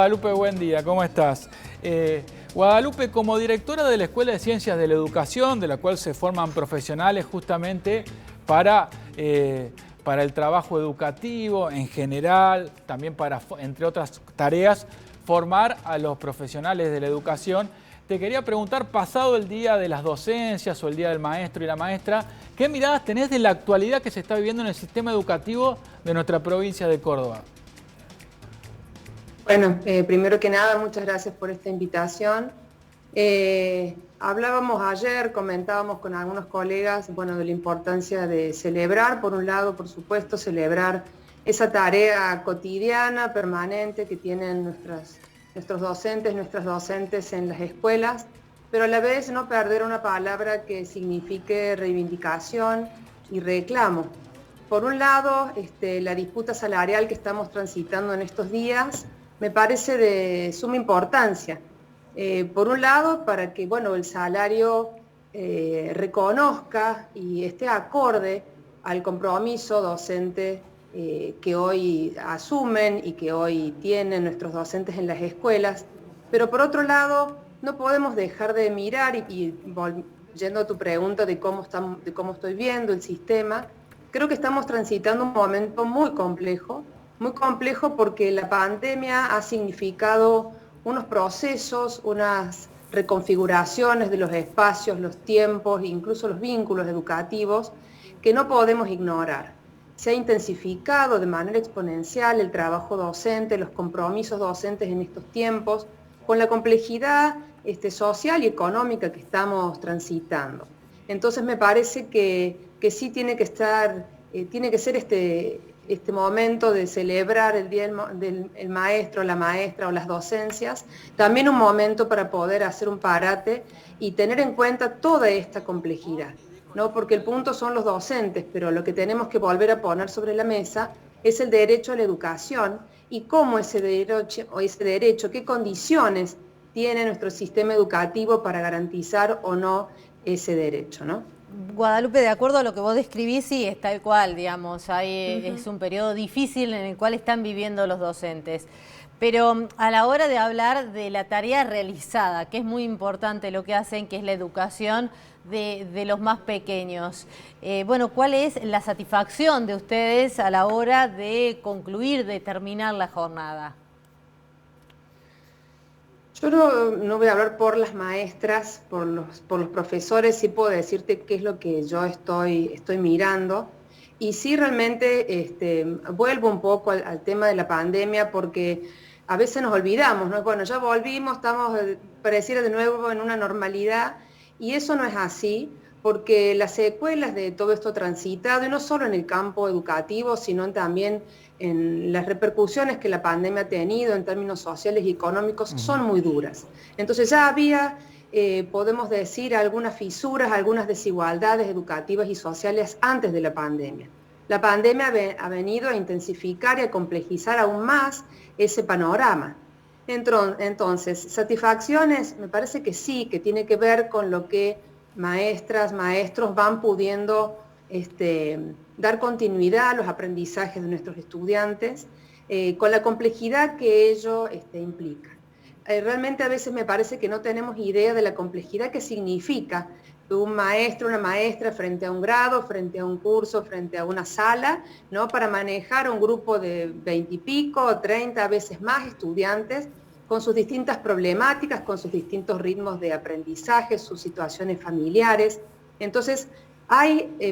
Guadalupe, buen día, ¿cómo estás? Guadalupe, como directora de la Escuela de Ciencias de la Educación, de la cual se forman profesionales justamente para el trabajo educativo en general, también para, entre otras tareas, formar a los profesionales de la educación. Te quería preguntar, pasado el día de las docencias o el día del maestro y la maestra, ¿qué miradas tenés de la actualidad que se está viviendo en el sistema educativo de nuestra provincia de Córdoba? Bueno, primero que nada, muchas gracias por esta invitación. Hablábamos ayer, comentábamos con algunos colegas, bueno, de la importancia de celebrar, por un lado, por supuesto, celebrar esa tarea cotidiana, permanente que tienen nuestros docentes, nuestras docentes en las escuelas, pero a la vez no perder una palabra que signifique reivindicación y reclamo. Por un lado, la disputa salarial que estamos transitando en estos días me parece de suma importancia. Por un lado, para que bueno, el salario reconozca y esté acorde al compromiso docente que hoy asumen y que hoy tienen nuestros docentes en las escuelas, pero por otro lado, no podemos dejar de mirar yendo a tu pregunta de cómo estoy viendo el sistema. Creo que estamos transitando un momento muy complejo porque la pandemia ha significado unos procesos, unas reconfiguraciones de los espacios, los tiempos, incluso los vínculos educativos que no podemos ignorar. Se ha intensificado de manera exponencial el trabajo docente, los compromisos docentes en estos tiempos, con la complejidad social y económica que estamos transitando. Entonces me parece que sí tiene que ser este momento de celebrar el Día del Maestro, la Maestra o las docencias, también un momento para poder hacer un parate y tener en cuenta toda esta complejidad, ¿no? Porque el punto son los docentes, pero lo que tenemos que volver a poner sobre la mesa es el derecho a la educación y cómo ese derecho, qué condiciones tiene nuestro sistema educativo para garantizar o no ese derecho, ¿no? Guadalupe, de acuerdo a lo que vos describís, sí, es tal cual, digamos, es Uh-huh. un periodo difícil en el cual están viviendo los docentes. Pero a la hora de hablar de la tarea realizada, que es muy importante lo que hacen, que es la educación de los más pequeños, bueno, ¿cuál es la satisfacción de ustedes a la hora de concluir, de terminar la jornada? Yo no voy a hablar por las maestras, por los profesores, sí puedo decirte qué es lo que yo estoy mirando. Y sí realmente vuelvo un poco al tema de la pandemia porque a veces nos olvidamos, ¿no? Bueno, ya volvimos, estamos, pareciera de nuevo en una normalidad y eso no es así porque las secuelas de todo esto transitado, y no solo en el campo educativo, sino también en las repercusiones que la pandemia ha tenido en términos sociales y económicos, son muy duras. Entonces ya había, podemos decir, algunas fisuras, algunas desigualdades educativas y sociales antes de la pandemia. La pandemia ha venido a intensificar y a complejizar aún más ese panorama. Entonces, satisfacciones, me parece que sí, que tiene que ver con lo que maestras, maestros van pudiendo dar continuidad a los aprendizajes de nuestros estudiantes, con la complejidad que ello implica. Realmente a veces me parece que no tenemos idea de la complejidad que significa un maestro, una maestra frente a un grado, frente a un curso, frente a una sala, ¿no? Para manejar un grupo de 20 y pico, 30, a veces más estudiantes, con sus distintas problemáticas, con sus distintos ritmos de aprendizaje, sus situaciones familiares. Entonces,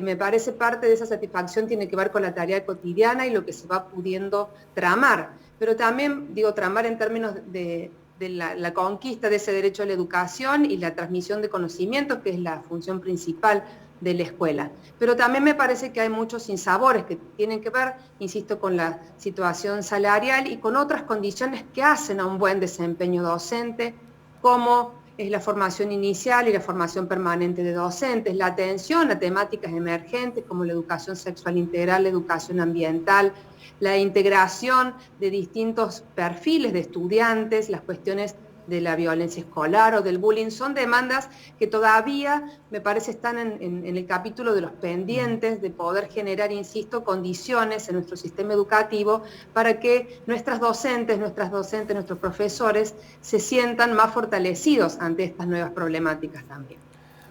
me parece parte de esa satisfacción tiene que ver con la tarea cotidiana y lo que se va pudiendo tramar, pero también digo tramar en términos de la conquista de ese derecho a la educación y la transmisión de conocimientos, que es la función principal de la escuela. Pero también me parece que hay muchos sinsabores que tienen que ver, insisto, con la situación salarial y con otras condiciones que hacen a un buen desempeño docente, como es la formación inicial y la formación permanente de docentes, la atención a temáticas emergentes como la educación sexual integral, la educación ambiental, la integración de distintos perfiles de estudiantes, las cuestiones de la violencia escolar o del bullying, son demandas que todavía me parece están en el capítulo de los pendientes de poder generar, insisto, condiciones en nuestro sistema educativo para que nuestros docentes, nuestros profesores se sientan más fortalecidos ante estas nuevas problemáticas también.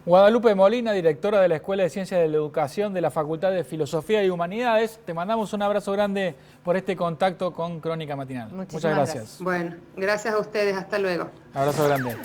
Guadalupe Molina, directora de la Escuela de Ciencias de la Educación de la Facultad de Filosofía y Humanidades, te mandamos un abrazo grande por este contacto con Crónica Matinal. Muchas gracias. Bueno, gracias a ustedes, hasta luego. Abrazo grande.